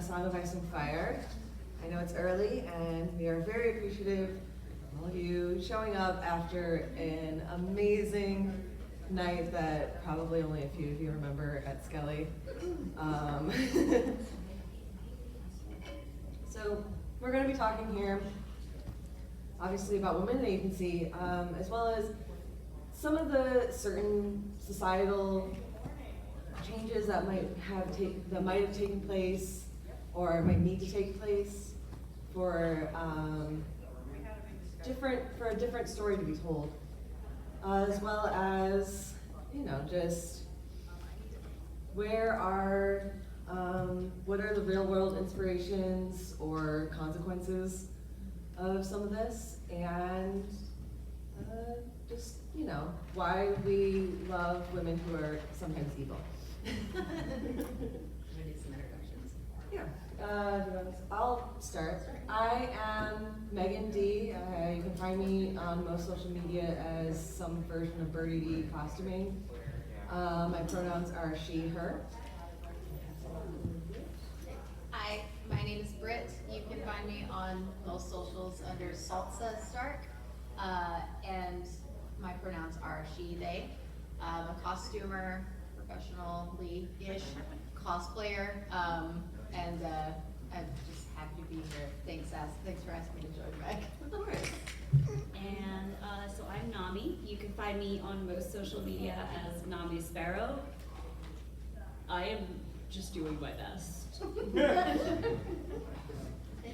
Song of Ice and Fire. I know it's early, and we are very appreciative of all of you showing up after an amazing night that probably only a few of you remember at Skelly. So we're going to be talking here, obviously, about women in agency, as well as some of the certain societal changes that might have taken place or might need to take place for a different story to be told, as well as, you know, just what are the real world inspirations or consequences of some of this, and just, you know, why we love women who are sometimes evil. We need some introductions. Yeah, I'll start. I am Megan D. You can find me on most social media as some version of Birdie D costuming. My pronouns are she, her. Hi, my name is Britt. You can find me on most socials under Salsa Stark, and my pronouns are she, they. I'm a costumer, professionally-ish cosplayer, and I'm just happy to be here. Thanks for asking me to join back. Of course. And so I'm Nami. You can find me on most social media as Nami Sparrow. I am just doing my best. And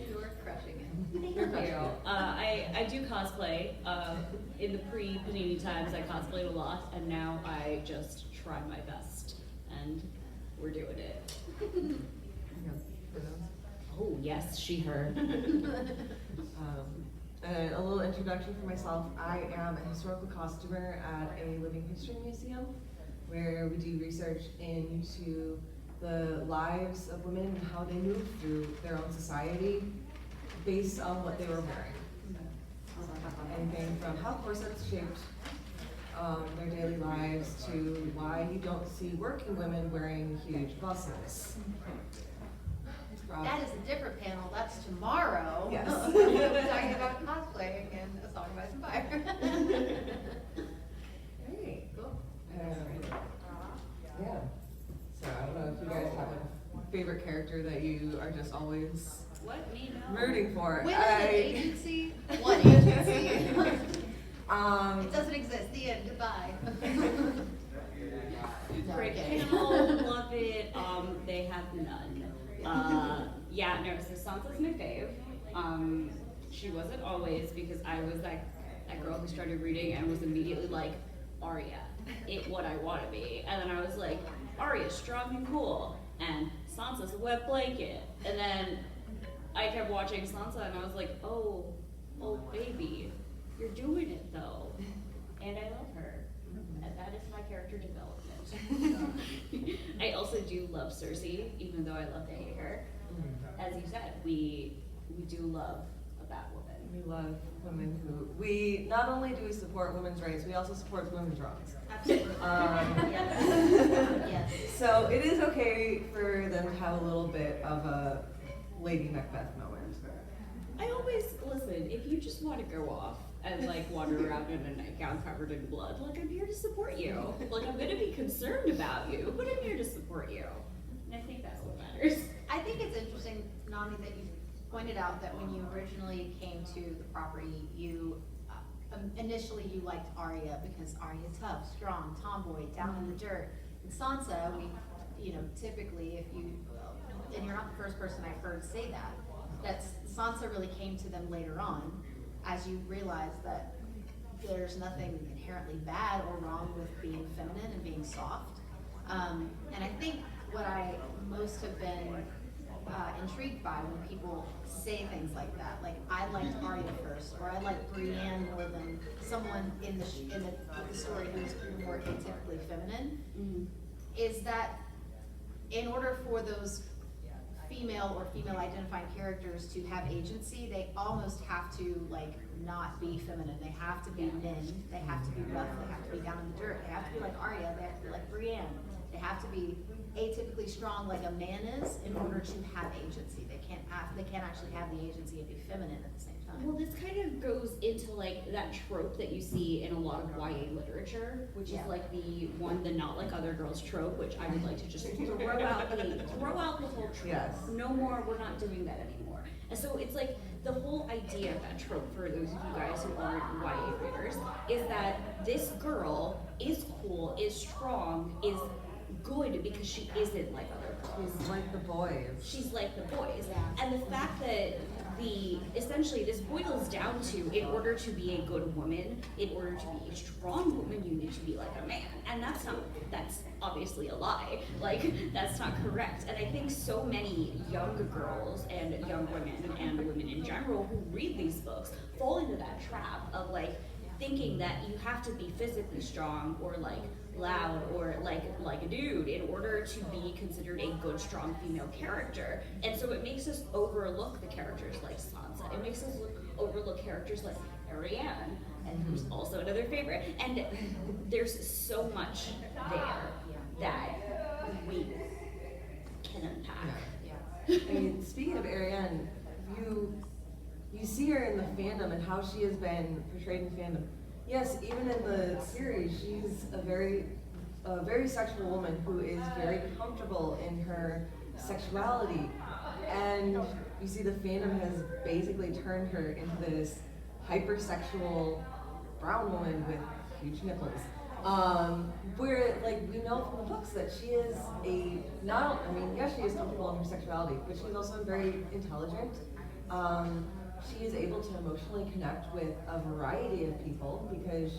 you're crushing it. Thank you. I do cosplay. In the pre-Panini times, I cosplayed a lot, and now I just try my best, and we're doing it. Oh yes, she, her. And a little introduction for myself. I am a historical costumer at a living history museum, where we do research into the lives of women and how they move through their own society based on what they were wearing. Anything from how corsets shaped their daily lives to why you don't see working women wearing huge bustles. That is a different panel. That's tomorrow. Yes. We're talking about cosplaying and A Song of Ice and Fire. Great. Cool. Yeah. So I don't know if you guys have a favorite character that you are just always What? Me? No. rooting for. Women in agency? What agency? It doesn't exist. The end. Goodbye. Great Okay. panel, love it. They have none. Yeah, no, so Sansa's my fave. She wasn't always, because I was that girl who started reading and was immediately like, Arya, what I want to be. And then I was like, Arya's strong and cool, and Sansa's a wet blanket. And then I kept watching Sansa, and I was like, oh baby, you're doing it though. And I love her. And that is my character development. I also do love Cersei, even though I love to hate her. As you said, we do love a bad woman. We love women who, not only do we support women's rights, we also support women's wrongs. Absolutely. Yes. Yes. So it is okay for them to have a little bit of a Lady Macbeth moment. I always, listen, if you just want to go off and like wander around in a nightgown covered in blood, like I'm here to support you. Like I'm gonna be concerned about you, but I'm here to support you. And I think that's what matters. I think it's interesting, Nami, that you pointed out that when you originally came to the property, you initially you liked Arya because Arya's tough, strong, tomboy, down in the dirt. And Sansa, typically, if you, and you're not the first person I've heard say that Sansa really came to them later on, as you realize that there's nothing inherently bad or wrong with being feminine and being soft. And I think what I most have been intrigued by when people say things like that, like I liked Arya first, or I liked Brienne more than someone in the story who's more atypically feminine, is that in order for those female or female identifying characters to have agency, they almost have to like not be feminine. They have to be men. They have to be rough. They have to be down in the dirt. They have to be like Arya. They have to be like Brienne. They have to be atypically strong like a man is in order to have agency. They can't actually have the agency and be feminine at the same time. Well, this kind of goes into like that trope that you see in a lot of YA literature, which is like the not like other girls trope, which I would like to just throw out the whole trope. Yes. No more, we're not doing that anymore. And so it's like the whole idea of that trope, for those of you guys who aren't YA readers, is that this girl is cool, is strong, is good because she isn't like other girls. She's like the boys. She's like the boys. And the fact that essentially this boils down to, in order to be a good woman, in order to be a strong woman, you need to be like a man. And that's obviously a lie. Like, that's not correct. And I think so many young girls and young women and women in general who read these books fall into that trap of like thinking that you have to be physically strong or like loud or like a dude in order to be considered a good, strong female character. And so it makes us overlook the characters like Sansa. It makes us overlook characters like Ariane, and who's also another favorite. And there's so much there that we can unpack. I mean, speaking of Ariane, you see her in the fandom and how she has been portrayed in fandom. Yes, even in the series, she's a very sexual woman who is very comfortable in her sexuality. And you see the fandom has basically turned her into this hypersexual brown woman with huge nipples. Where, like, we know from the books that she is yes, she is comfortable in her sexuality, but she's also very intelligent. She is able to emotionally connect with a variety of people because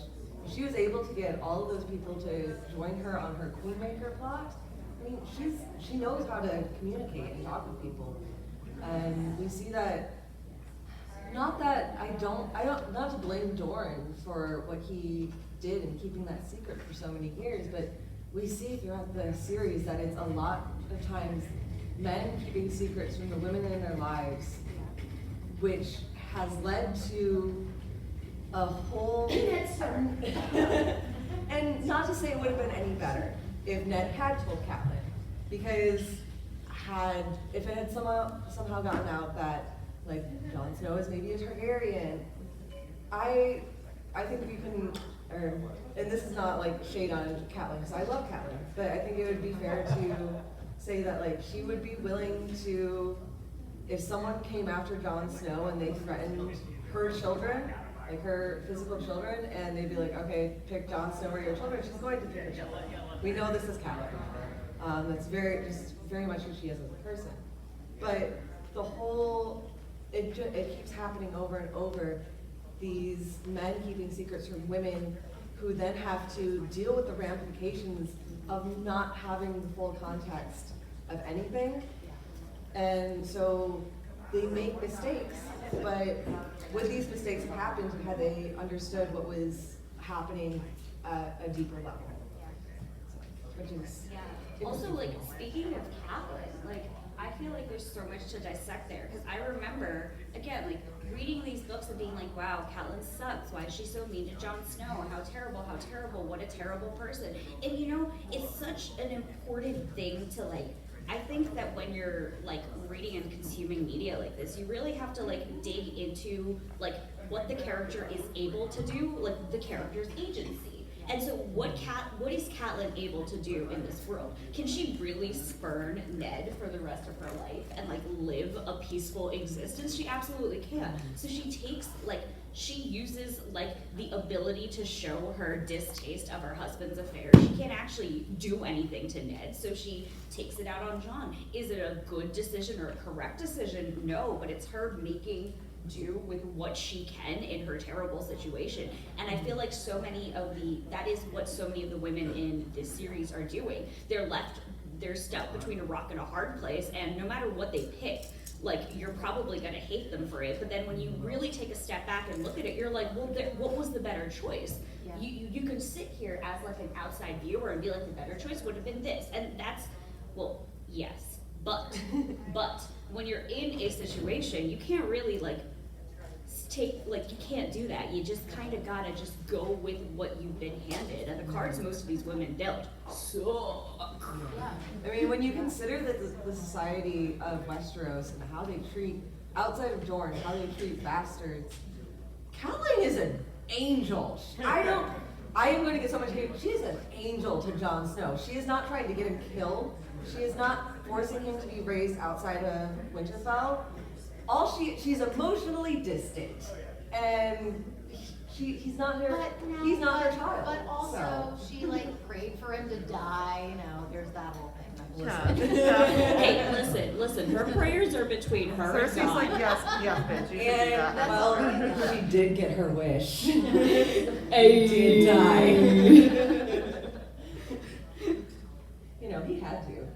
she was able to get all of those people to join her on her Queenmaker plot. I mean, she knows how to communicate and talk with people. And we see that, not to blame Dorne for what he did in keeping that secret for so many years, but we see throughout the series that it's a lot of times men keeping secrets from the women in their lives, which has led to a whole... And not to say it would have been any better if Ned had told Catelyn, because if it had somehow gotten out that, like, Jon Snow is maybe a Targaryen, I think we can, and this is not like shade on Catelyn, because I love Catelyn, but I think it would be fair to say that, like, she would be willing to, if someone came after Jon Snow and they threatened her children, like her physical children, and they'd be like, okay, pick Jon Snow or your children, she's going to pick her children. We know this is Catelyn. That's very much who she is as a person. But it keeps happening over and over. These men keeping secrets from women who then have to deal with the ramifications of not having the full context of anything. And so they make mistakes, but would these mistakes have happened had they understood what was happening at a deeper level? Which is Also, like, speaking of Catelyn, like, I feel like there's so much to dissect there, because I remember, again, like, reading these books and being like, wow, Catelyn sucks, why is she so mean to Jon Snow, how terrible, what a terrible person. And you know, it's such an important thing to, like, I think that when you're, like, reading and consuming media like this, you really have to, like, dig into, like, what the character is able to do, like, the character's agency. And so what is Catelyn able to do in this world? Can she really spurn Ned for the rest of her life and, like, live a peaceful existence? She absolutely can. So she uses, like, the ability to show her distaste of her husband's affair. She can't actually do anything to Ned, so she takes it out on Jon. Is it a good decision or a correct decision? No, but it's her making do with what she can in her terrible situation. And I feel like that is what so many of the women in this series are doing. They're stuck between a rock and a hard place, and no matter what they pick, like, you're probably gonna hate them for it, but then when you really take a step back and look at it, you're like, well, what was the better choice? Yeah. You could sit here as, like, an outside viewer and be like, the better choice would have been this, and that's, well, yes, but when you're in a situation, you can't really, like, you can't do that. You just kind of gotta just go with what you've been handed, and the cards most of these women dealt suck. I mean, when you consider that the society of Westeros and how they treat, outside of Dorne, how they treat bastards, Catelyn is an angel. I am going to get so much hate. She is an angel to Jon Snow. She is not trying to get him killed. She is not forcing him to be raised outside of Winterfell. She's emotionally distant, and he's not her. He's not her child. But also, so. she like prayed for him to die. You know, there's that whole thing. Hey, listen. Her prayers are between her and Cersei's God. like, yes, bitch, you should do And that. well, she did get her wish. She did die. You know, he had to.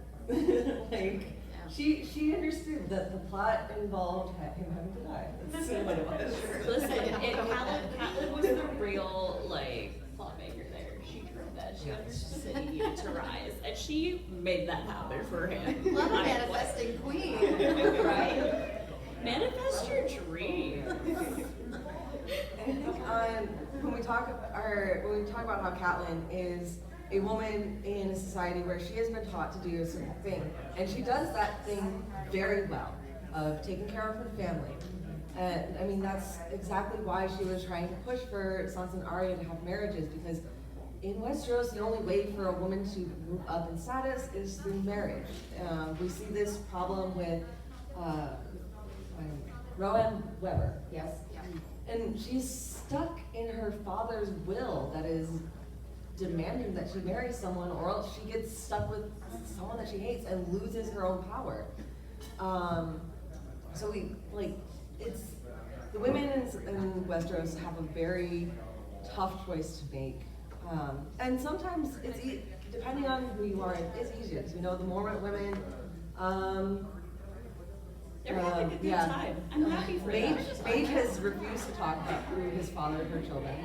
Like, she understood that the plot involved him having to die. That's what it was. Listen, Catelyn was the real, like, plot maker there. She drove that. She understood that he needed to rise. And she made that happen for him. Love a manifesting queen, right? Manifest your dreams. And I think when we talk about how Catelyn is a woman in a society where she has been taught to do a certain thing, and she does that thing very well, of taking care of her family. And I mean, that's exactly why she was trying to push for Sansa and Arya to have marriages, because in Westeros, the only way for a woman to move up in status is through marriage. We see this problem with Rowan Weber. Yes. And she's stuck in her father's will that is demanding that she marry someone, or else she gets stuck with someone that she hates and loses her own power. So it's the women in Westeros have a very tough choice to make, and sometimes it's depending on who you are, it's easier because we know the more women. They're having a good time. I'm happy for them. Paige has refused to talk about who his fathered her children.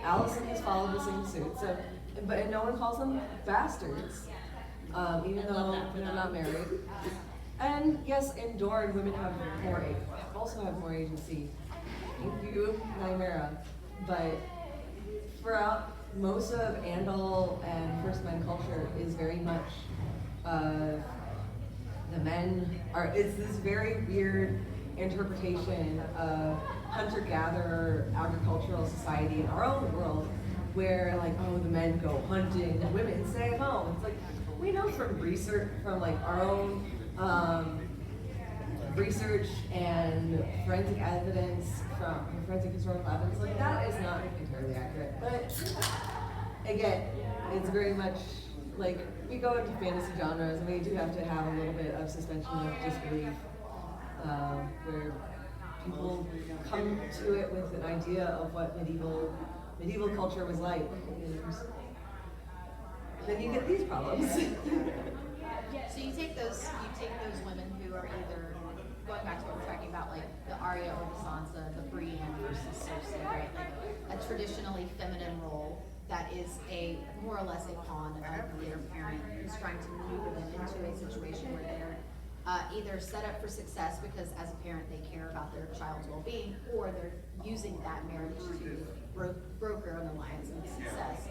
Allison has followed the same suit. So, but no one calls them bastards, even though they're not married. And yes, in Dorne, women also have more agency. Thank you, Nymeria. But throughout most of Andal and First Men culture is very much the men are. It's this very weird interpretation of hunter-gatherer agricultural society in our own world, where like, oh, the men go hunting, the women stay at home. It's like, we know from research, from like our own research and forensic evidence, from forensic historical evidence, like that is not entirely accurate. But again, it's very much like, we go into fantasy genres and we do have to have a little bit of suspension of disbelief, where people come to it with an idea of what medieval culture was like, and then you get these problems. So you take those women who are either, going back to what we're talking about, like the Arya or the Sansa, the Brienne versus Cersei, right? Like a traditionally feminine role that is more or less a pawn of their parent who's trying to maneuver them into a situation where they're either set up for success because as a parent they care about their child's well-being, or they're using that marriage to broker an alliance and success.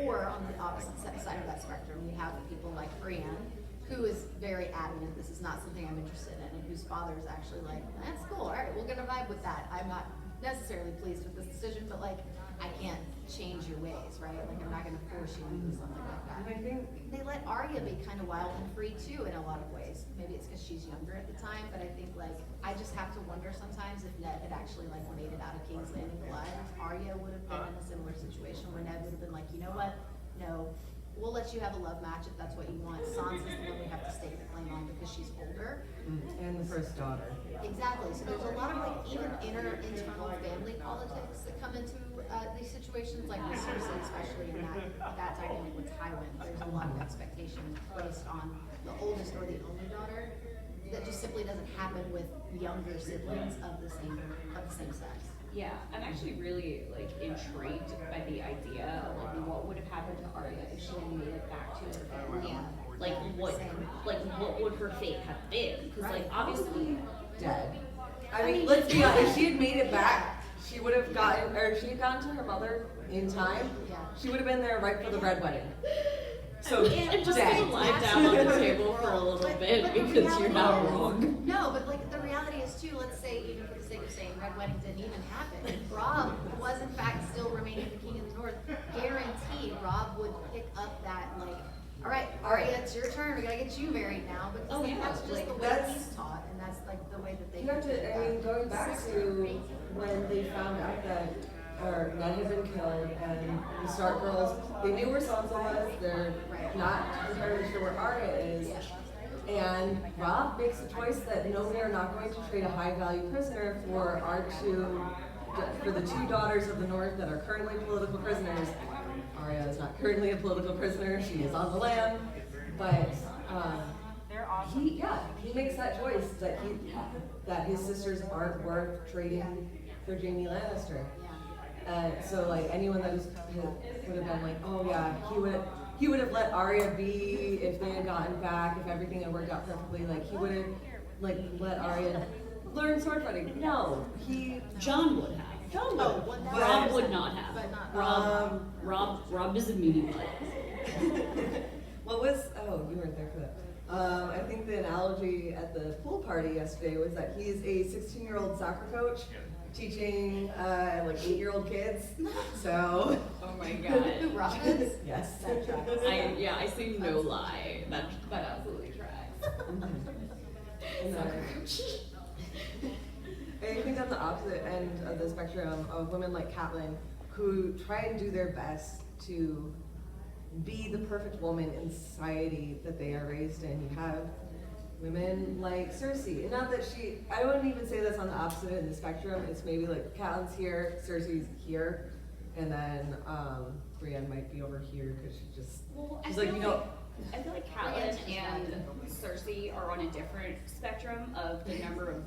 Or on the opposite side of that spectrum, we have people like Brienne, who is very adamant, this is not something I'm interested in, and whose father is actually like, that's cool, all right, we're gonna vibe with that. I'm not necessarily pleased with this decision, but like, I can't change your ways, right? Like, I'm not gonna force you into something like that. And I think They let Arya be kind of wild and free too in a lot of ways. Maybe it's because she's younger at the time, but I think like, I just have to wonder sometimes if Ned had actually like made it out of King's Landing alive, Arya would have been in a similar situation where Ned would have been like, you know what? No, we'll let you have a love match if that's what you want. Sansa's the one we have to stake the claim on because she's older. and the first daughter. Exactly. So there's a lot of like even internal family politics that come into these situations, like with Cersei, especially in that dynamic with Tywin. There's a lot of expectation placed on the oldest or the only daughter that just simply doesn't happen with younger siblings of the same sex. Yeah, I'm actually really like intrigued by the idea of like what would have happened to Arya if she had made it back to her family. Yeah. Like what would her fate have been? Because like obviously Dead. I mean, let's be honest, if she had made it back, she would have gotten, or if she had gotten to her mother in time, Yeah. she would have been there right for the red wedding. So, And just dead. lie down on the table for a little bit but the because you're reality not is- wrong. No, but like the reality is too, let's say even for the sake of saying Red Wedding didn't even happen, if Rob was in fact still remaining the king of the north, guaranteed Rob would pick up that like, all right, Arya, it's your turn, we gotta get you married now, because Oh, like, yeah, that's just like, the way that's- he's taught, and that's like the way that they. You have to, I mean, going back to when they found out that Ned had been killed and the Stark girls, they knew where Sansa was, they're not entirely sure where Arya is. And Rob makes a choice that no, we are not going to trade a high value prisoner for for the two daughters of the North that are currently political prisoners. Arya is not currently a political prisoner, she is on the lam, but he makes that choice that his sisters aren't worth trading for Jaime Lannister. So like anyone that would have been like, oh yeah, he would have let Arya be if they had gotten back, if everything had worked out perfectly. Like he would have like let Arya learn sword fighting. No, John would have. John would. Rob would not have. But not Rob is a meaty butt. What was? Oh, you weren't there for that. I think the analogy at the pool party yesterday was that he's a 16-year-old soccer coach teaching like 8-year-old kids. So. Oh my god. Who Rob is? Yes. That tracks. I see no lie. That absolutely tracks. And, I think on the opposite end of the spectrum of women like Catelyn, who try and do their best to be the perfect woman in society that they are raised in. You have women like Cersei, and not that I wouldn't even say that's on the opposite end of the spectrum. It's maybe like Catelyn's here, Cersei's here, and then Brienne might be over here because she's like, you know. I feel like Catelyn and Cersei are on a different spectrum of the number of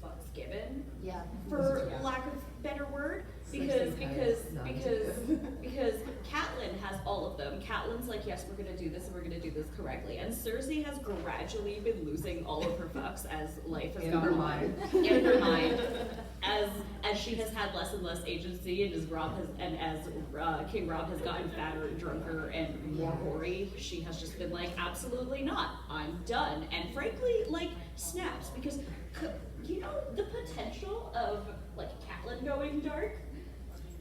fucks given. Yeah. For lack of better word, because Catelyn has all of them. Catelyn's like, yes, we're gonna do this and we're gonna do this correctly. And Cersei has gradually been losing all of her fucks as life has gone on. In her mind. As she has had less and less agency, and as King Rob has gotten fatter and drunker and more gory, she has just been like, absolutely not, I'm done. And frankly, like, snaps, because you know the potential of like Catelyn going dark.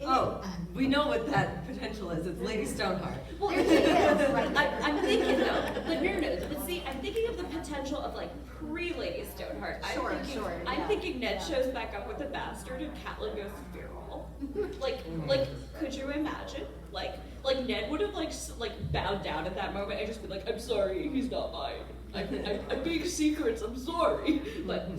Oh, we know what that potential is. It's Lady Stoneheart. Well, I'm thinking though, but no. But see, I'm thinking of the potential of like pre-Lady Stoneheart. I'm thinking Ned shows back up with a bastard and Catelyn goes feral. Like, could you imagine? Like Ned would have like bowed down at that moment and just been like, I'm sorry, he's not mine. I'm being secrets. I'm sorry. But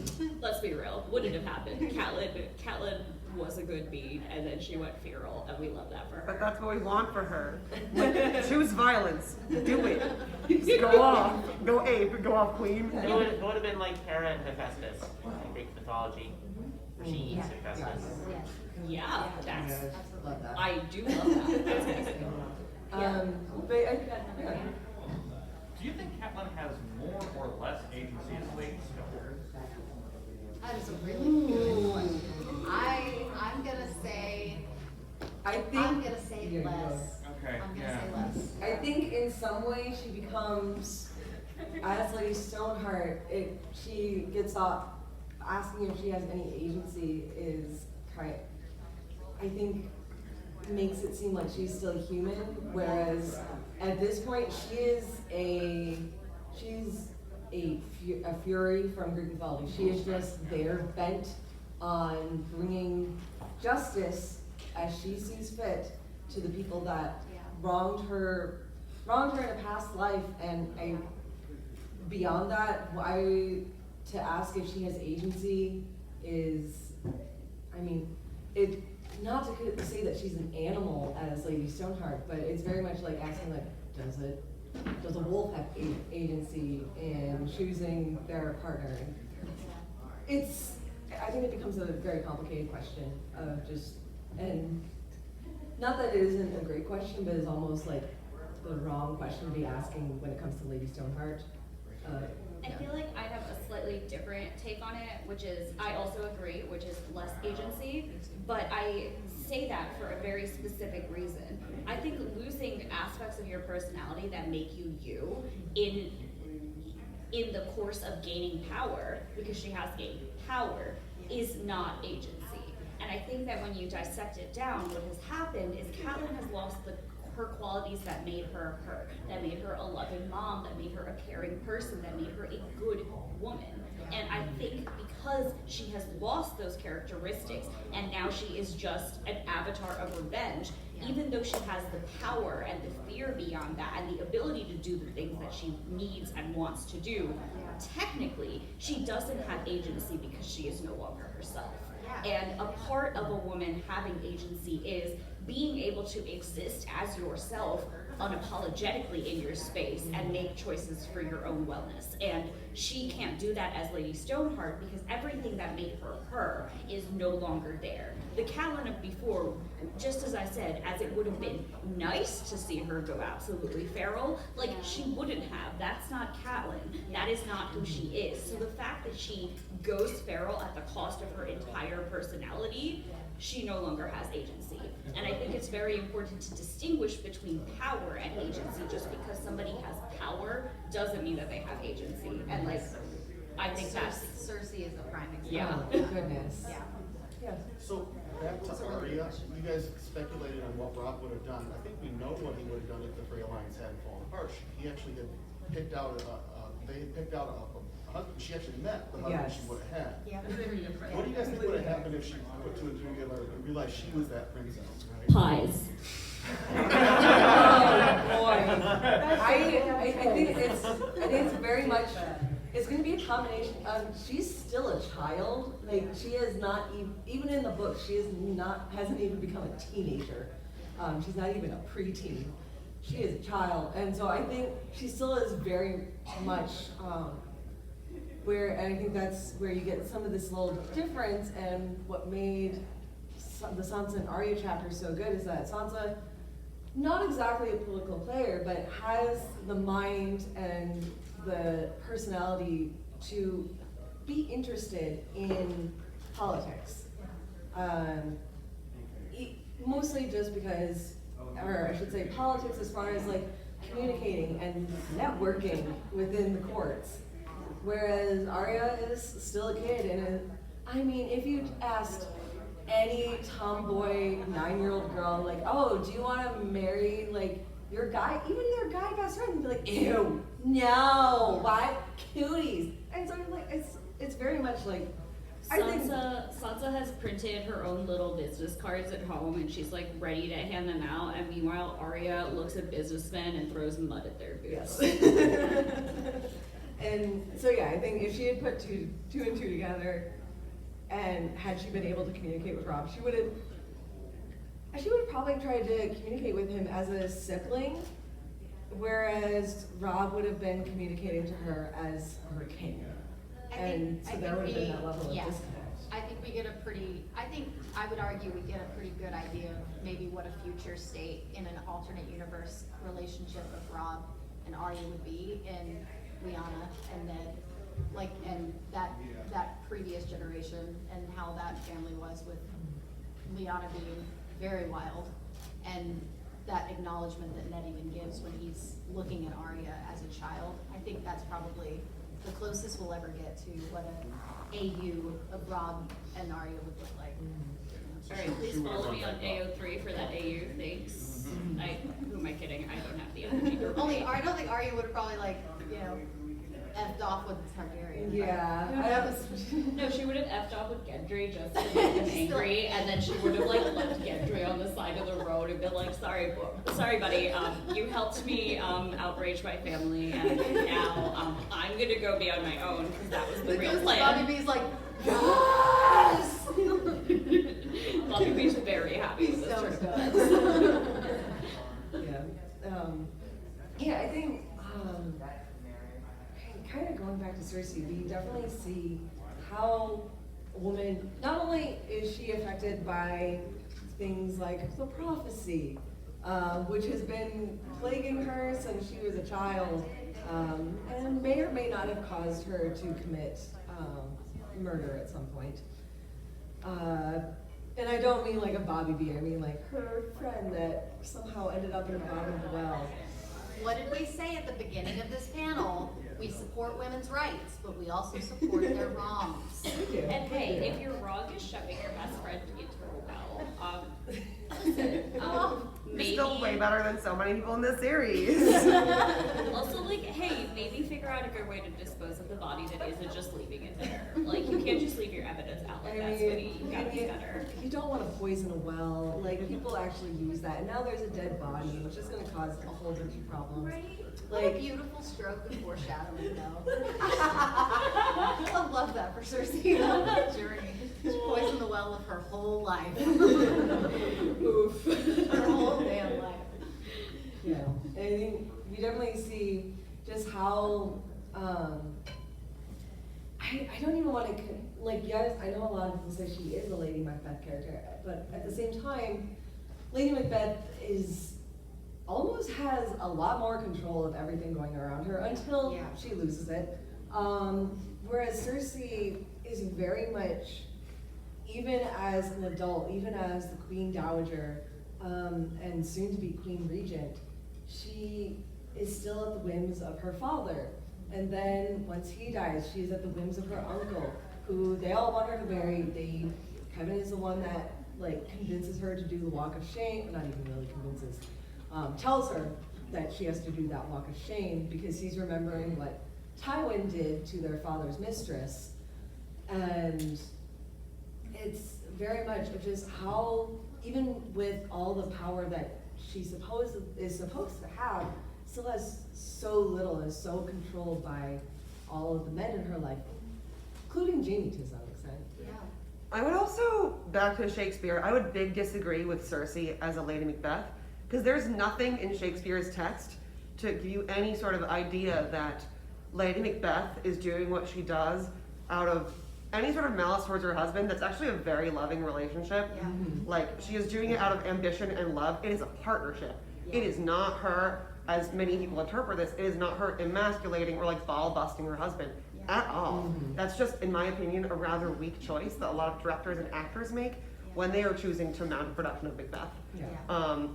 let's be real, wouldn't have happened. Catelyn was a good bead, and then she went feral, and we love that for her. But that's what we want for her. Choose violence. Do it. Go off. Go ape. Go off, queen. It would have been like Hera and Hephaestus in Greek mythology, where she eats Hephaestus. Yeah, that's. Love that. I do love that. That's amazing. But yeah. Do you think Catelyn has more or less agency as Lady Stoneheart? That is a really good question. I'm gonna say. I'm gonna say less. Okay, I'm gonna say less. I think in some way she becomes, as Lady Stoneheart, she gets off asking if she has any agency is I think makes it seem like she's still human, whereas at this point she's a fury from Greek mythology. She is just there bent on bringing justice as she sees fit to the people that wronged her in a past life, and beyond that, to ask if she has agency is, I mean, it not to say that she's an animal as Lady Stoneheart, but it's very much like asking like, does a wolf have agency in choosing their partner? I think it becomes a very complicated question of just, and not that it isn't a great question, but it's almost like the wrong question to be asking when it comes to Lady Stoneheart. I feel like I have a slightly different different take on it, which is, I also agree, which is less agency, but I say that for a very specific reason. I think losing aspects of your personality that make you you in the course of gaining power, because she has gained power, is not agency. And I think that when you dissect it down, what has happened is Catelyn has lost her qualities that made her her, that made her a loving mom, that made her a caring person, that made her a good woman. And I think because she has lost those characteristics and now she is just an avatar of revenge, even though she has the power and the fear beyond that and the ability to do the things that she needs and wants to do, technically she doesn't have agency because she is no longer herself. And a part of a woman having agency is being able to exist as yourself unapologetically in your space and make choices for your own wellness. And she can't do that as Lady Stoneheart because everything that made her her is no longer there. The Catelyn of before, just as I said, as it would have been nice to see her go absolutely feral, like she wouldn't have. That's not Catelyn. That is not who she is. So the fact that she goes feral at the cost of her entire personality, she no longer has agency. And I think it's very important to distinguish between power and agency. Just because somebody has power doesn't mean that they have agency. And like, I think that's Cersei is a prime example. Yeah. Oh, goodness. Yeah. Yes. So back to Arya, you guys speculated on what Rob would have done. I think we know what he would have done if the Frey Alliance hadn't fallen apart. He actually had picked out they had picked out a husband. She actually met the husband she would have had. Yeah. What do you guys think would have happened if she put two and two together and realized she was that princess? pies. Oh boy. I think it's very much, it's going to be a combination of, she's still a child. Like, she is not even in the book, she hasn't even become a teenager. She's not even a preteen. She is a child. And so I think she still is very much and I think that's where you get some of this little difference. And what made the Sansa and Arya chapter so good is that Sansa, not exactly a political player, but has the mind and the personality to be interested in politics. Mostly just because, or I should say politics as far as like communicating and networking within the courts. Whereas Arya is still a kid, and I mean, if you asked any tomboy 9-year-old girl, like, oh, do you want to marry like your guy, even your guy best friend, and be like, ew, no, why, cuties? And so like, it's very much like, Sansa has printed her own little business cards at home, and she's like ready to hand them out. And meanwhile, Arya looks at businessmen and throws mud at their boots. yes. And so yeah, I think if she had put two and two together, and had she been able to communicate with Rob, she would have probably tried to communicate with him as a sibling, whereas Rob would have been communicating to her as her king. And so there would have been that level of disconnect. I think we get I would argue we get a pretty good idea of maybe what a future state in an alternate universe relationship of Rob and Arya would be in Lyanna and Ned, like, and that previous generation and how that family was, with Lyanna being very wild, and that acknowledgement that Ned even gives when he's looking at Arya as a child. I think that's probably the closest we'll ever get to what an AU of Rob and Arya would look like. Alright, please follow me on AO3 for that AU, thanks. Who am I kidding? I don't have the energy for I don't think Arya would have probably effed off with Targaryen. Yeah. No, she would have effed off with Gendry just to make him angry, and then she would have left Gendry on the side of the road and been like, sorry buddy, you helped me outrage my family, and now I'm gonna go be on my own, because that was the real plan. Bobby B's like, yes! Bobby B's very happy with this So tournament. I think kind of going back to Cersei, we definitely see how a woman, not only is she affected by things like the prophecy, which has been plaguing her since she was a child, and may or may not have caused her to commit murder at some point. And I don't mean like a Bobby B, I mean like her friend that somehow ended up in the bottom of the well. What did we say at the beginning of this panel? We support women's rights, but we also support their wrongs. We do. And hey, if your wrong is shoving your best friend into a well, listen, You're maybe. still way better than so many people in this series. Also, like, hey, maybe figure out a good way to dispose of the body that isn't just leaving it there. Like, you can't just leave your evidence out like that, sweetie. You gotta be better. You don't want to poison a well. Like people actually use that, and now there's a dead body, which is going to cause a whole bunch of problems. Right? What a Like beautiful stroke of foreshadowing, though. I love that for Cersei on that journey. She poisoned the well of her whole life. oof. Her whole damn life. Yeah, and I think we definitely see just how I don't even want to like yes, I know a lot of people say she is a Lady Macbeth character, but at the same time, Lady Macbeth is almost has a lot more control of everything going around her until she loses it. Whereas Cersei is very much, even as an adult, even as the Queen Dowager, and soon to be Queen Regent, she is still at the whims of her father. And then once he dies, she's at the whims of her uncle, who they all want her to marry. Kevin is the one that like convinces her to do the walk of shame, not even really convinces, tells her that she has to do that walk of shame because he's remembering what Tywin did to their father's mistress. And it's very much of just how, even with all the power that she is supposed to have, still has so little, is so controlled by all of the men in her life, including Jaime to some extent. Yeah. I would also, back to Shakespeare, I would big disagree with Cersei as a Lady Macbeth, because there's nothing in Shakespeare's text to give you any sort of idea that Lady Macbeth is doing what she does out of any sort of malice towards her husband. That's actually a very loving relationship. Yeah. Like, she is doing it out of ambition and love. It is a partnership. It is not her, as many people interpret this, it is not her emasculating or like ball busting her husband at all. That's just, in my opinion, a rather weak choice that a lot of directors and actors make when they are choosing to mount a production of Macbeth. Yeah.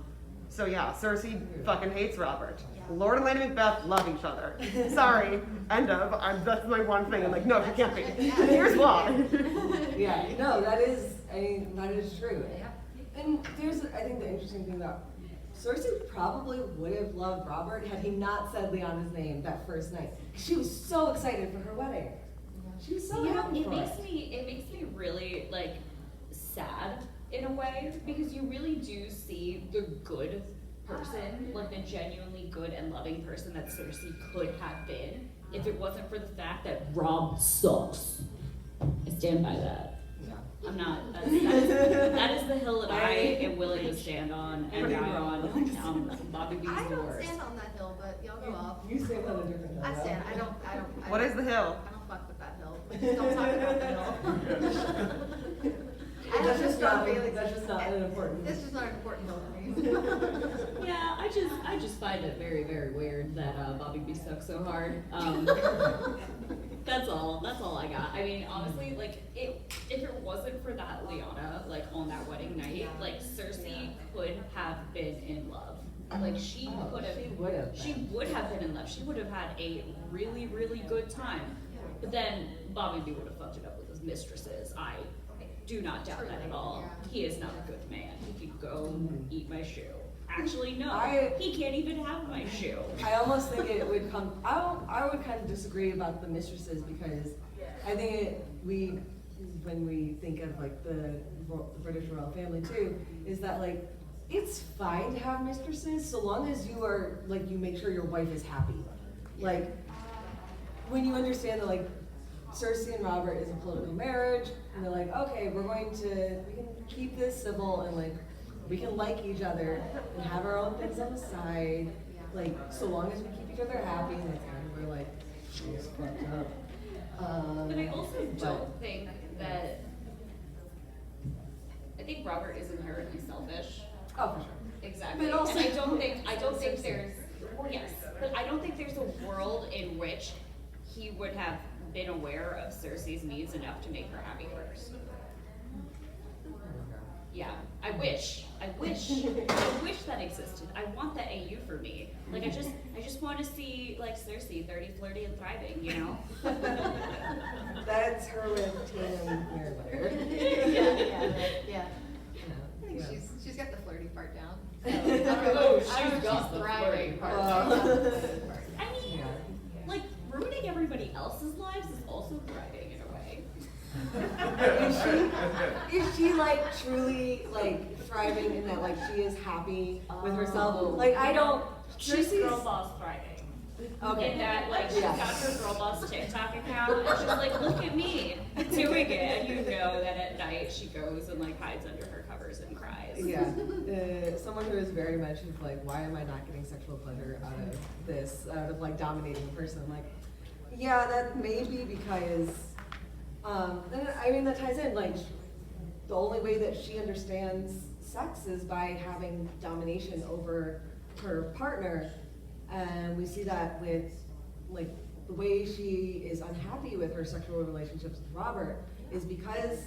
So yeah, Cersei fucking hates Robert. Yeah. Lord and Lady Macbeth love each other. Sorry, end of. That's my one thing. I'm like, no, she can't be. And here's why. Yeah, no, that is true. Yeah. And there's, I think the interesting thing about Cersei probably would have loved Robert had he not said Lyanna's name that first night. She was so excited for her wedding. She was so happy It for makes me really like sad in a way, because you really do see the good person, like the genuinely good and loving person that Cersei could have been if it wasn't for the fact that Rob sucks. I stand by that. Yeah. I'm not. That is the hill that I am willing to stand on and die on. Bobby B's I the don't worst. stand on that hill, but y'all go off. You stand on a different hill. I though. stand. I don't. What is the hill? I don't fuck with that hill. Just don't talk about the hill. I have That's some just strong not, feelings. that's just not an important. This is not an important hill to me. Yeah, I just find it very, very weird that Bobby B sucks so hard. That's all I got. I mean, honestly, like if it wasn't for that Lyanna, like on that wedding night, like Cersei could have been in love. Like she could have. She would have been. She would have been in love. She would have had a really, really good time. But then Bobby B would have fucked it up with his mistresses. I do not doubt that at all. Yeah. He is not a good man. He could go eat my shoe. Actually, no. I- He can't even have my shoe. I almost think it would come. I would kind of disagree about the mistresses because I think when we think of like the British royal family too, is that like it's fine to have mistresses so long as you are like you make sure your wife is happy. Like when you understand that like Cersei and Robert is a political marriage, and they're like, okay, we can keep this civil and like we can like each other and have our own things on the side, like so long as we keep each other happy. And that's kind of where like she's fucked up. But I also don't think that. I think Robert is inherently selfish. Oh, for sure. Exactly. But also- and I don't think there's. Well, yes, but I don't think there's a world in which he would have been aware of Cersei's needs enough to make her happy first. Yeah, I wish that existed. I want that AU for me. Like I just want to see like Cersei 30, flirty, and thriving, you know? That's her with Tina Merriweather. Yeah. I think Yeah. she's got the flirty part down. Oh, I don't know if got the thriving flirty part. I mean, Yeah. like ruining everybody else's lives is also thriving in a way. Is she like truly like thriving in that like she is happy with herself? Like I don't. She's Cersei's- girl boss thriving. Okay. In that, like, she's Yeah. got her girl boss TikTok account, and she's like, look at me doing it. And you know that at night she goes and, like, hides under her covers and cries. Yeah, someone who is very much of like, why am I not getting sexual pleasure out of this, out of like dominating a person? I'm like, yeah, that may be because, and I mean, that ties in, like, the only way that she understands sex is by having domination over her partner. And we see that with, like, the way she is unhappy with her sexual relationships with Robert is because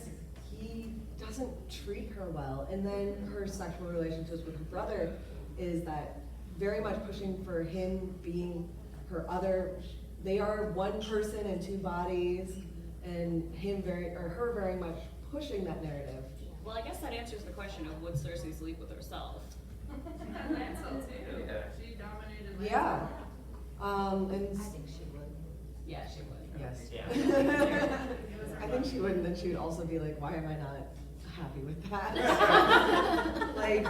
he doesn't treat her well. And then her sexual relationships with her brother is that very much pushing for him being her other, they are one person in two bodies, and her very much pushing that narrative. Well, I guess that answers the question of would Cersei sleep with herself? Lancel too. She dominated Lancel. Yeah. And I think she would. Yeah, she would. yes. Yeah. I think she would, and then she would also be like, why am I not happy with that? Like,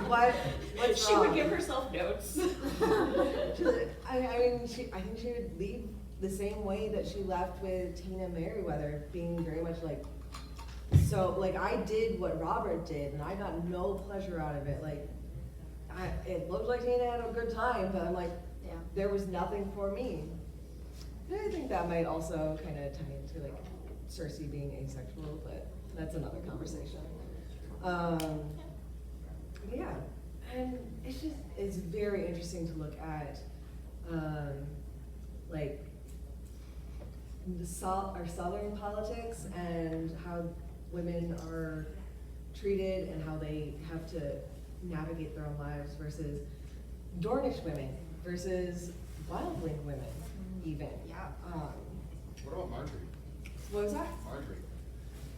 what's She would wrong? give herself notes. I mean, I think she would leave the same way that she left with Tina Merriweather, being very much like, so, like, I did what Robert did, and I got no pleasure out of it. Like, it looked like Tina had a good time, but I'm like, Yeah. there was nothing for me. And I think that might also kind of tie into, like, Cersei being asexual, but that's another conversation. Yeah, and it's very interesting to look at, like, our Southern politics and how women are treated and how they have to navigate their own lives versus Dornish women versus Wildling women, even. Yeah. What about Marjorie? What was that? Marjorie?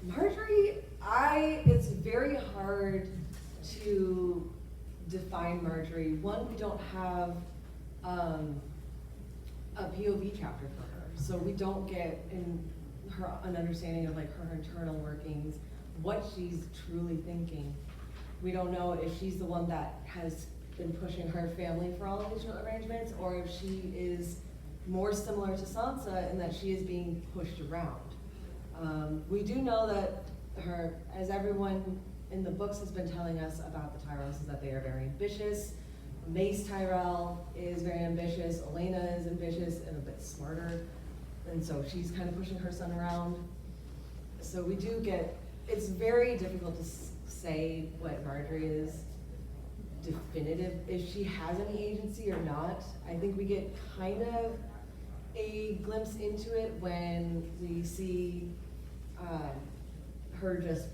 Marjorie, it's very hard to define Marjorie. One, we don't have a POV chapter for her, so we don't get an understanding of like her internal workings, what she's truly thinking. We don't know if she's the one that has been pushing her family for all of these arrangements, or if she is more similar to Sansa in that she is being pushed around. We do know that as everyone in the books has been telling us about the Tyrells, is that they are very ambitious. Mace Tyrell is very ambitious, Olenna is ambitious and a bit smarter, and so she's kind of pushing her son around. So we do get, it's very difficult to say what Marjorie is definitive, if she has any agency or not. I think we get kind of a glimpse into it when we see her just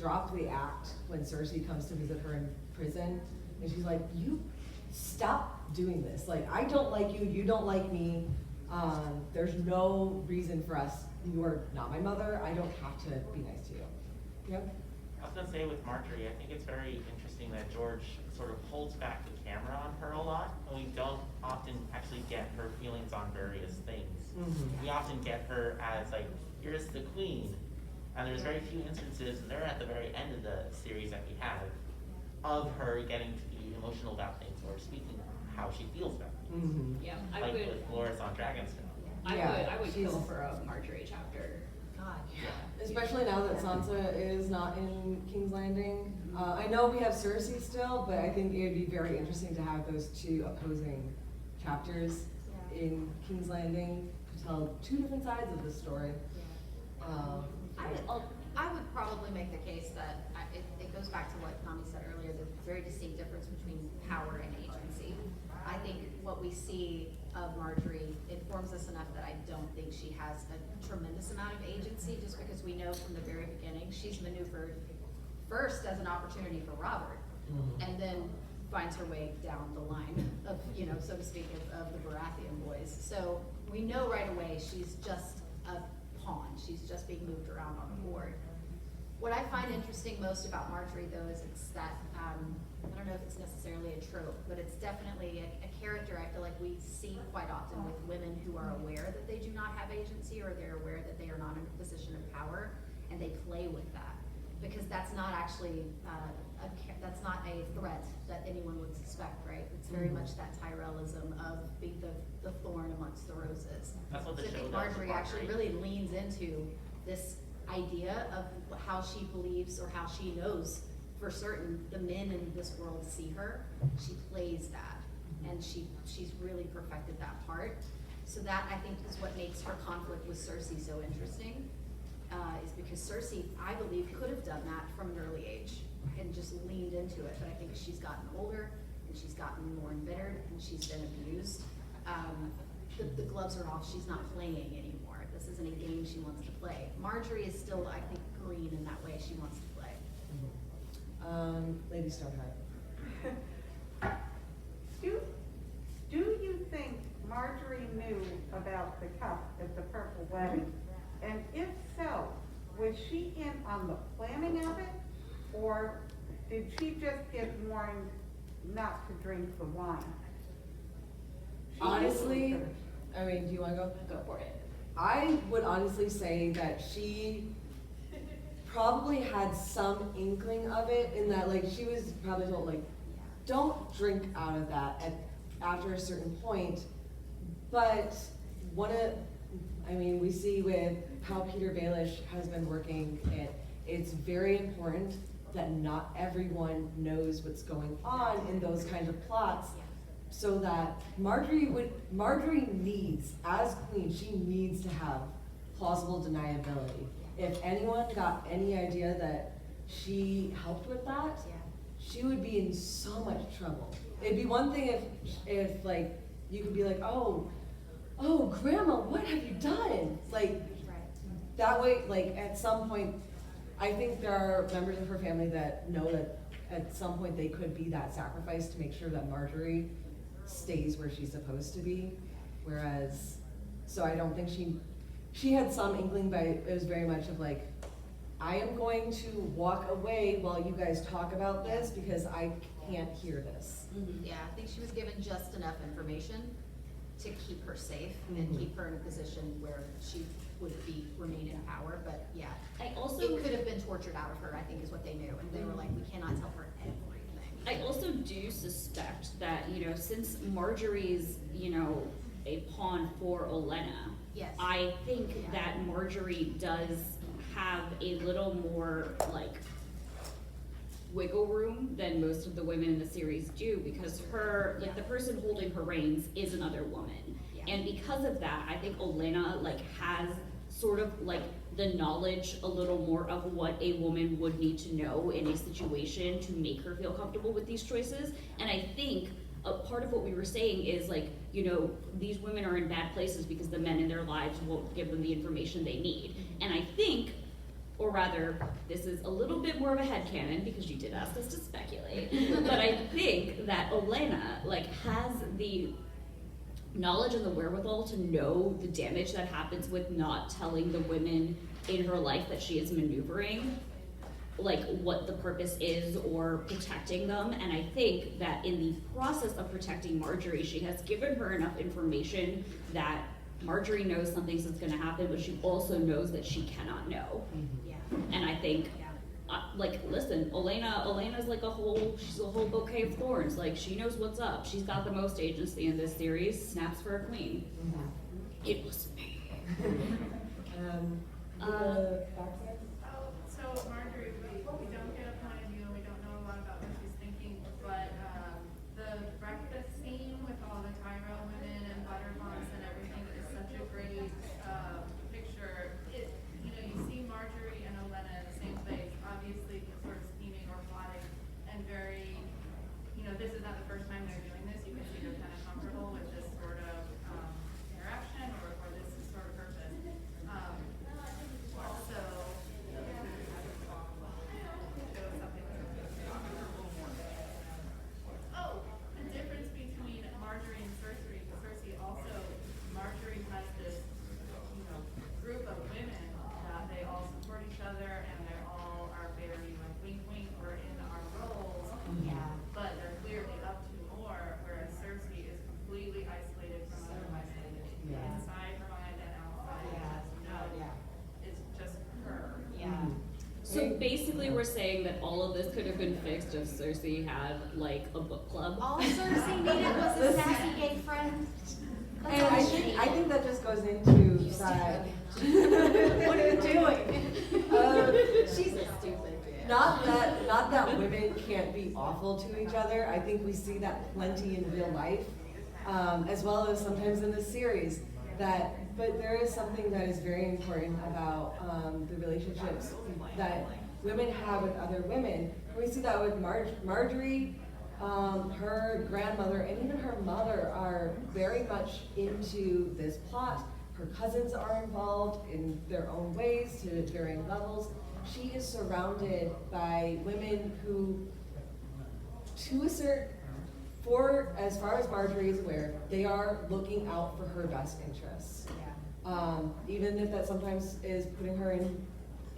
drop the act when Cersei comes to visit her in prison, and she's like, you stop doing this. Like, I don't like you, you don't like me. There's no reason for us. You are not my mother. I don't have to be nice to you. Yep. I was gonna say with Marjorie, I think it's very interesting that George sort of holds back the camera on her a lot, and we don't often actually get her feelings on various things. Mhm. We often get her as like, here's the queen, and there's very few instances, and they're at the very end of the series that we have, of her getting to be emotional about things or speaking how she feels about things. Mhm. Yeah, Like with Loras on Dragonstone. I would she's- kill for a Marjorie chapter. God. Especially now that Sansa is not in King's Landing. I know we have Cersei still, but I think it would be very interesting to have those two opposing chapters in King's Landing to tell two different sides of the story. I would probably make the case that it goes back to what Nami said earlier, the very distinct difference between power and agency. I think what we see of Marjorie informs us enough that I don't think she has a tremendous amount of agency, just because we know from the very beginning she's maneuvered first as an opportunity for Robert, and then finds her way down the line of, you know, so to speak, of the Baratheon boys. So we know right away she's just a pawn. She's just being moved around on the board. What I find interesting most about Marjorie, though, is it's that, I don't know if it's necessarily a trope, but it's definitely a character I feel like we see quite often with women who are aware that they do not have agency, or they're aware that they are not in a position of power, and they play with that. Because that's not actually, that's not a threat that anyone would suspect, right? It's very much that Tyrelism of being the thorn amongst the roses. That's what the So I show think does. Marjorie actually really leans into this idea of how she believes, or how she knows for certain the men in this world see her. She plays that, and she's really perfected that part. So that, I think, is what makes her conflict with Cersei so interesting, is because Cersei, I believe, could have done that from an early age and just leaned into it, but I think she's gotten older, and she's gotten more embittered, and she's been abused. The gloves are off, she's not playing anymore. This isn't a game she wants to play. Marjorie is still, I think, green in that way she wants to play. Lady Stoneheart. Do you think Marjorie knew about the cup at the Purple Wedding? And if so, was she in on the planning of it? Or did she just get warned not to drink the wine? Honestly, I mean, do you wanna go? Go for it. I would honestly say that she probably had some inkling of it, in that, like, she was probably told, like, don't drink out of that after a certain point. But we see with how Peter Baelish has been working it's very important that not everyone knows what's going on in those kinds of plots. So that Marjorie needs, as queen, she needs to have plausible deniability. If anyone got any idea that she helped with that, she would be in so much trouble. It'd be one thing if like, you could be like, oh, grandma, what have you done? Like, that way, like, at some point, I think there are members of her family that know that at some point they could be that sacrifice to make sure that Marjorie stays where she's supposed to be. Whereas, so I don't think she had some inkling, but it was very much of like, I am going to walk away while you guys talk about this because I can't hear this. Yeah, I think she was given just enough information to keep her safe and keep her in a position where she would remain in power. But yeah, it could have been tortured out of her, I think, is what they knew, and they were like, we cannot tell her everything. I also do suspect that, since Marjorie's, a pawn for Olenna, Yes. I think that Marjorie does have a little more, like, wiggle room than most of the women in the series do, because her, like, the person holding her reins is another woman. Yeah. And because of that, I think Olenna, like, has sort of, like, the knowledge a little more of what a woman would need to know in a situation to make her feel comfortable with these choices. And I think a part of what we were saying is, like, these women are in bad places because the men in their lives won't give them the information they need. And I think, or rather, this is a little bit more of a headcanon because you did ask us to speculate, but I think that Olenna, like, has the knowledge and the wherewithal to know the damage that happens with not telling the women in her life that she is maneuvering, like, what the purpose is or protecting them. And I think that in the process of protecting Marjorie, she has given her enough information that Marjorie knows something's gonna happen, but she also knows that she cannot know. Yeah. And I think, like, listen, Olena's like she's a whole bouquet of thorns. Like, she knows what's up. She's got the most agency in this series. Snaps for a queen. It was me. So Marjorie, we don't get a point of view, we don't know a lot about what she's thinking, but the breakfast scene with all the Tyrell women and Butterboss and everything is such a great picture. You see Marjorie and Olenna in the same place, obviously sort of scheming or plotting, and very, this is not the first time they're doing this. You can see they're kind of comfortable with this sort of So think basically, we're saying that all of this could have been fixed if Cersei had like a book club. All Cersei needed was a sassy gay friend. That's and all I she think needed. that just goes into that. What are you doing? She's a stupid bitch. Not that women can't be awful to each other. I think we see that plenty in real life, as well as sometimes in the series. But there is something that is very important about the relationships that women have with other women. We see that with Marjorie, her grandmother, and even her mother are very much into this plot. Her cousins are involved in their own ways to varying levels. She is surrounded by women who, as far as Marjorie is aware, they are looking out for her best interests. Even if that sometimes is putting her in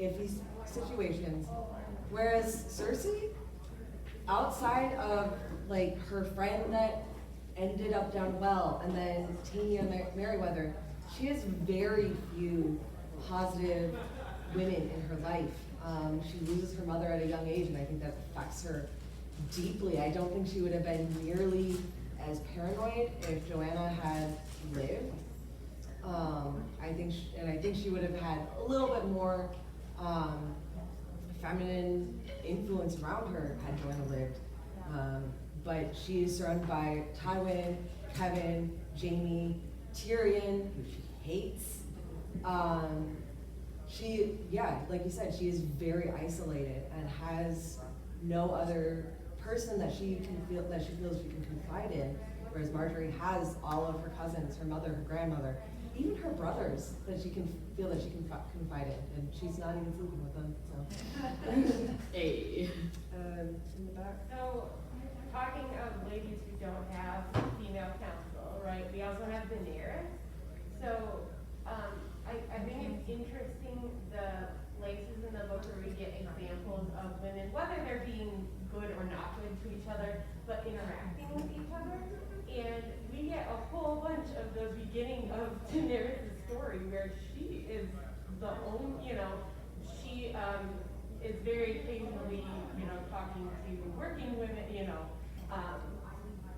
iffy situations. Whereas Cersei, outside of like her friend that ended up down well, and then Tanya Merriweather, she has very few positive women in her life. She loses her mother at a young age, and I think that affects her deeply. I don't think she would have been nearly as paranoid if Joanna had lived. I think she would have had a little bit more feminine influence around her had Joanna lived. But she is surrounded by Tywin, Kevin, Jaime, Tyrion, who she hates. Like you said, she is very isolated and has no other person that she feels she can confide in. Whereas Marjorie has all of her cousins, her mother, her grandmother, even her brothers that she can feel that she can confide in, and she's not even sleeping with them. So. Hey. In the back. So, talking of ladies who don't have female counsel, right? We also have Daenerys. So, I think it's interesting the places in the book where we get examples of women, whether they're being good or not good to each other, but interacting with each other. And we get a whole bunch of the beginning of Daenerys' story where she is the only, she is very occasionally, talking to working women,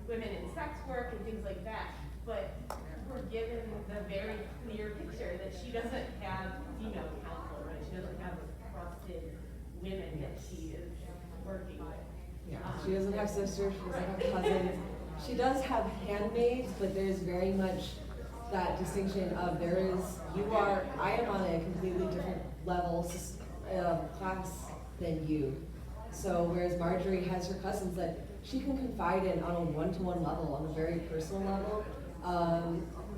women in sex work and things like that. But we're given the very clear picture that she doesn't have female counsel, right? She doesn't have trusted women that she is working with. Yeah, she doesn't have sisters, she doesn't have cousins. She does have handmaids, but there's very much that distinction of I am on a completely different level, class than you. So whereas Marjorie has her cousins that she can confide in on a one-to-one level, on a very personal level.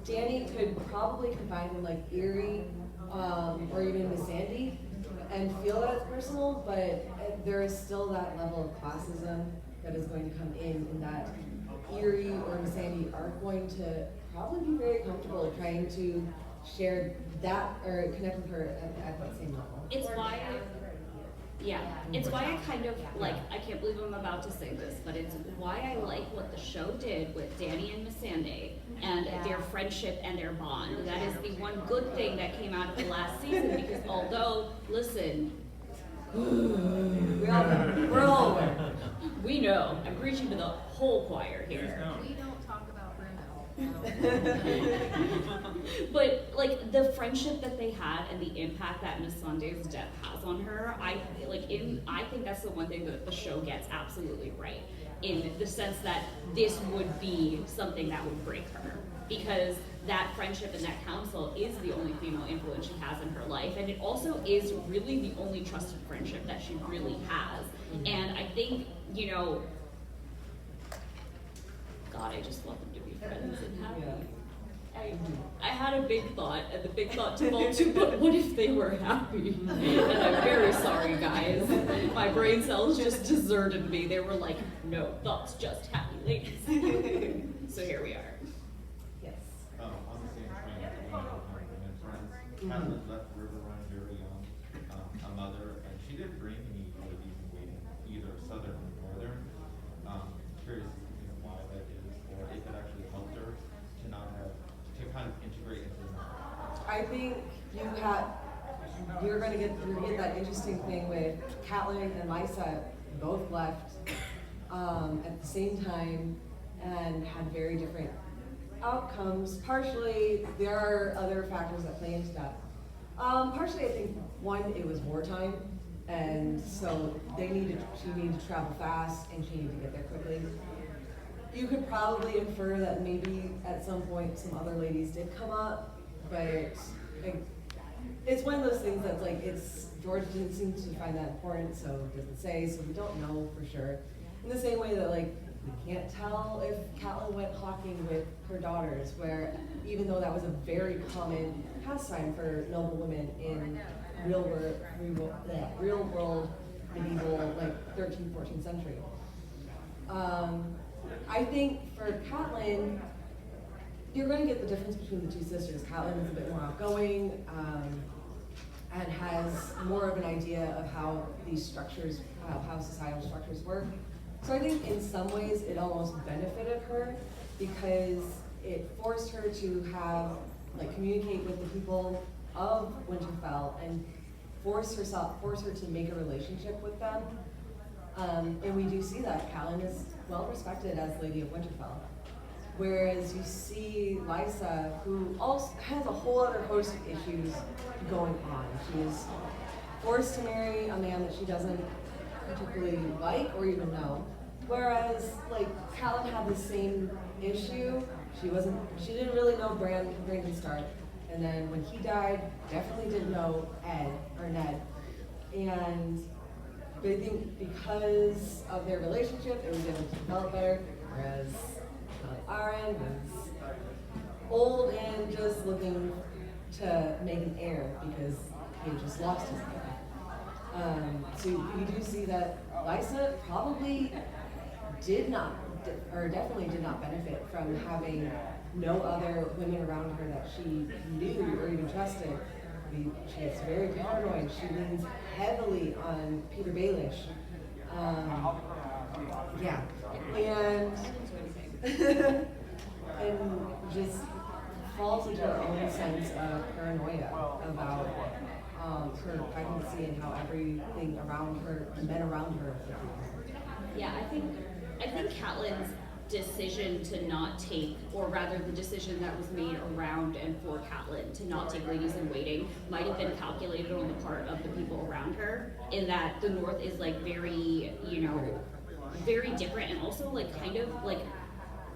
Dany could probably confide in like Eerie, or even Miss Sandy, and feel that it's personal, but there is still that level of classism that is going to come in that Eerie or Miss Sandy aren't going to probably be very comfortable trying to share that or connect with her at that same level. It's why I kind of like, I can't believe I'm about to say this, but it's why I like what the show did with Dany and Missandei and their friendship and their bond. That is the one good thing that came out of the last season, because although, listen, We're all aware. we know, I'm preaching to the whole choir here. We don't talk about Bruno. But like the friendship that they had and the impact that Missandei's death has on her, I think that's the one thing that the show gets absolutely right, in the sense that this would be something that would break her, because that friendship and that counsel is the only female influence she has in her life, and it also is really the only trusted friendship that she really has. And I think, God, I just want them to be friends and happy. I had a big thought, and the big thought devolved to, but what if they were happy? And I'm very sorry, guys. My brain cells just deserted me. They were like, no, thoughts, just happy ladies. So here we are. Yes. On the same train, one of my women friends, Catelyn left Riverrun very young, a mother, and she didn't bring any ladies in waiting, either southern or northern. Curious, why that is, or if it actually helped her to not have, to kind of integrate into the. I think you're gonna get that interesting thing with Catelyn and Lysa both left at the same time and had very different outcomes. Partially, there are other factors that play into that. Partially, I think one, it was wartime, and so she needed to travel fast, and she needed to get there quickly. You could probably infer that maybe at some point some other ladies did come up, but it's one of those things that's like, George didn't seem to find that important, so it doesn't say, so we don't know for sure. In the same way that like, we can't tell if Catelyn went hawking with her daughters, where even though that was a very common pastime for noble women in real world medieval, like 13th, 14th century. I think for Catelyn, you're going to get the difference between the two sisters. Catelyn is a bit more outgoing and has more of an idea of how these structures, how societal structures work. So I think in some ways it almost benefited her because it forced her to communicate with the people of Winterfell and force her to make a relationship with them. And we do see that Catelyn is well respected as Lady of Winterfell. Whereas you see Lysa, who also has a whole other host of issues going on. She is forced to marry a man that she doesn't particularly like or even know. Whereas, like, Catelyn had the same issue. She didn't really know Brandon Stark. And then when he died, definitely didn't know Ned. But I think because of their relationship, it was able to develop better. Whereas Aaron was old and just looking to make an heir because he had just lost his heir. So you do see that Lysa probably definitely did not benefit from having no other women around her that she knew or even trusted. She gets very paranoid. She leans heavily on Peter Baelish. And just falls into her own sense of paranoia about her pregnancy and how everything around her, the men around her. Yeah, I think Catelyn's decision to not take, or rather the decision that was made around and for Catelyn to not take ladies in waiting might have been calculated on the part of the people around her, in that the North is like very, very different and also like kind of like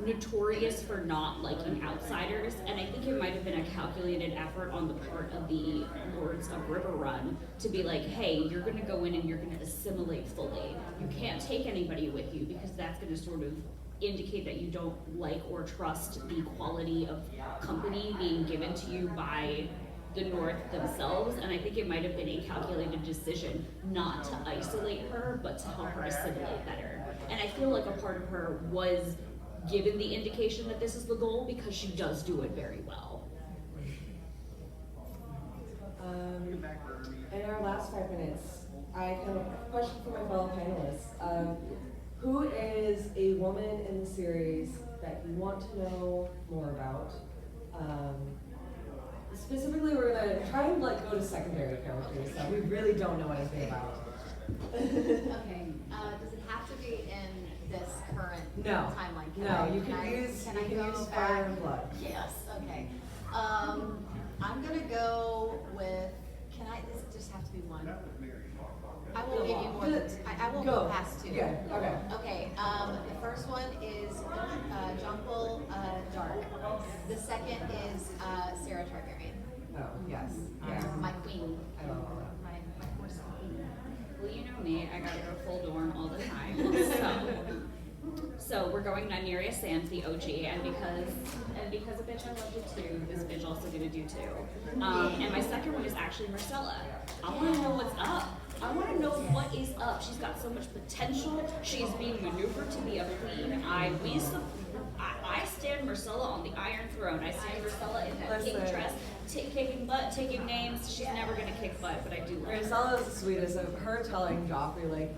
notorious for not liking outsiders, and I think it might have been a calculated effort on the part of the lords of Riverrun to be like, hey, you're going to go in and you're going to assimilate fully. You can't take anybody with you because that's going to sort of indicate that you don't like or trust the quality of company being given to you by the North themselves, and I think it might have been a calculated decision not to isolate her, but to help her assimilate better. And I feel like a part of her was given the indication that this is the goal because she does do it very well. In our last 5 minutes, I have a question for my fellow panelists. Who is a woman in the series that you want to know more about? Specifically, we're gonna try and go to secondary characters that we really don't know anything about. Okay, does it have to be in this current timeline? You can use Fire and Blood. Yes, okay. I'm gonna go with, does it just have to be one? I won't give you more than, I won't go past two. Yeah, okay. Okay, the first one is Jonquil Dark. The second is Sarah Targaryen. Oh, yes. My queen. I love all that. My horse queen. Well, you know me, I gotta go full Dorne all the time. So we're going Nymeria Sands, the OG, and because a bitch I loved it too, this bitch also gonna do too. And my second one is actually Myrcella. I wanna know what's up. I want to know what is up. She's got so much potential. She's being maneuvered to be a queen. I stand Myrcella on the Iron Throne. I stand Myrcella in that pink dress, kicking butt, taking names. She's never going to kick butt, but I do love her. Myrcella is the sweetest of her telling Joffrey, like,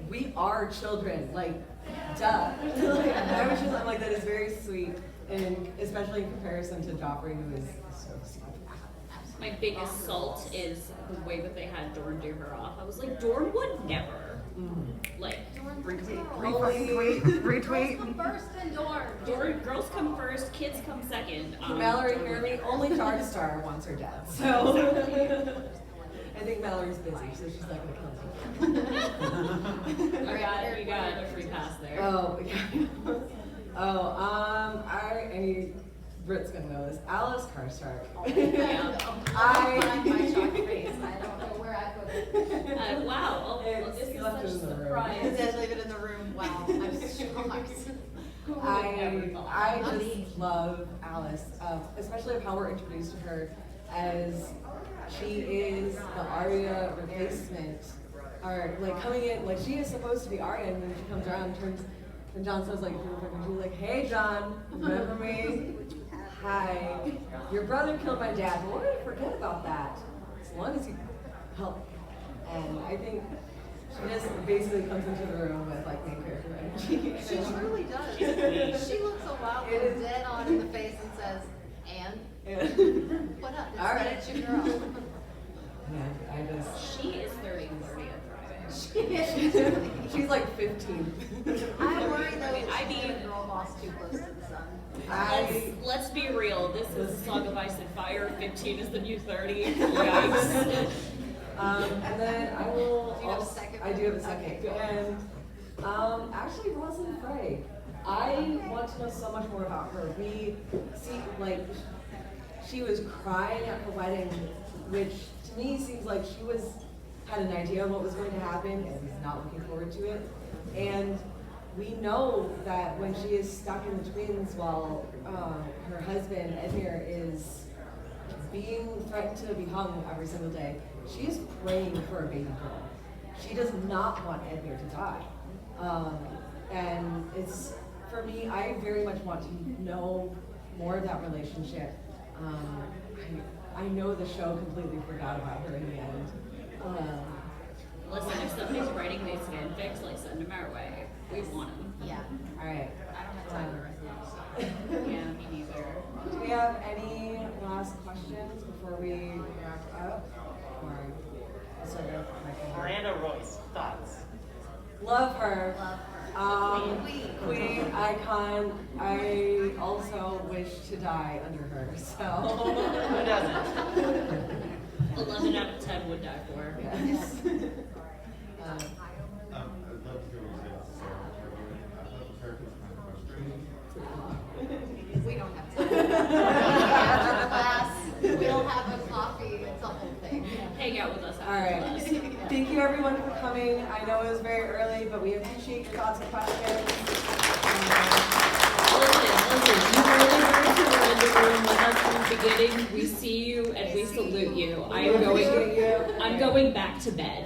we are children, like, duh. Whenever she's like that is very sweet, and especially in comparison to Joffrey, who is so sweet. My biggest salt is the way that they had Dorne do her off, I was like, Dorne would never. Like, Retweet. Girls come first and Dorne. Girls come first, kids come second. Mallory, Dorne hear would me? never. Only Darkstar wants her dead. So I think Mallory's busy, so she's not gonna kill me. You got a free pass there. Oh, yeah. Any Brit's gonna know this. Alice Karstark. I find my shocked face. I don't know where I put it. Wow, It's this is left such a in the room. surprise. Just leave it in the room. Wow, I'm shocked. I just love Alice, especially of how we're introduced to her as she is the Arya replacement, or like coming in, like she is supposed to be Arya, and then she comes around and and Jon says like, she's like, hey Jon, remember me? Hi, your brother killed my dad, but we're gonna forget about that, as long as you help. And I think she just basically comes into the room with like main character energy. She truly does. She looks so wild, It is- dead on in the face and says, what up? All right. It's your girl. Yeah, I just. She is 30 and 30 and thriving. She's like 15. I worry though, I she's mean- a girl boss too close to the sun. Let's be real. This is a Song of Ice and Fire. 15 is the new 30. Yikes. And then I will. Do you have a second? I do have a second. Okay, go ahead. And actually, Rosalind Frey. I want to know so much more about her. We see like she was crying at her wedding, which to me seems like she had an idea of what was going to happen and was not looking forward to it. And we know that when she is stuck in the twins while her husband Edmure is being threatened to be hung every single day, she is praying for a baby girl. She does not want Edmure to die. And it's, for me, I very much want to know more of that relationship. I know the show completely forgot about her in the end. Listen, if somebody's writing these fanfics, like send them our way. We want them. Yeah, All right. I don't have time to write them. Yeah, me neither. Do we have any last questions before we wrap up? Or I'll start with my Miranda Royce, thoughts? Love her. Love her. Queen icon. I also wish to die under her. So. Who doesn't? 11 out of 10 would die for her. Yes. I'd love to hear what you say about Sarah. I thought the character was kind of frustrating. We don't have time. After class, we'll have a coffee. It's a whole thing. Hang out with us All after right. class. Thank you everyone for coming. I know it was very early, but we appreciate your thoughts and questions. Listen, you really heard who were in the room with us from the beginning. We see you and we salute you. I'm going back to bed.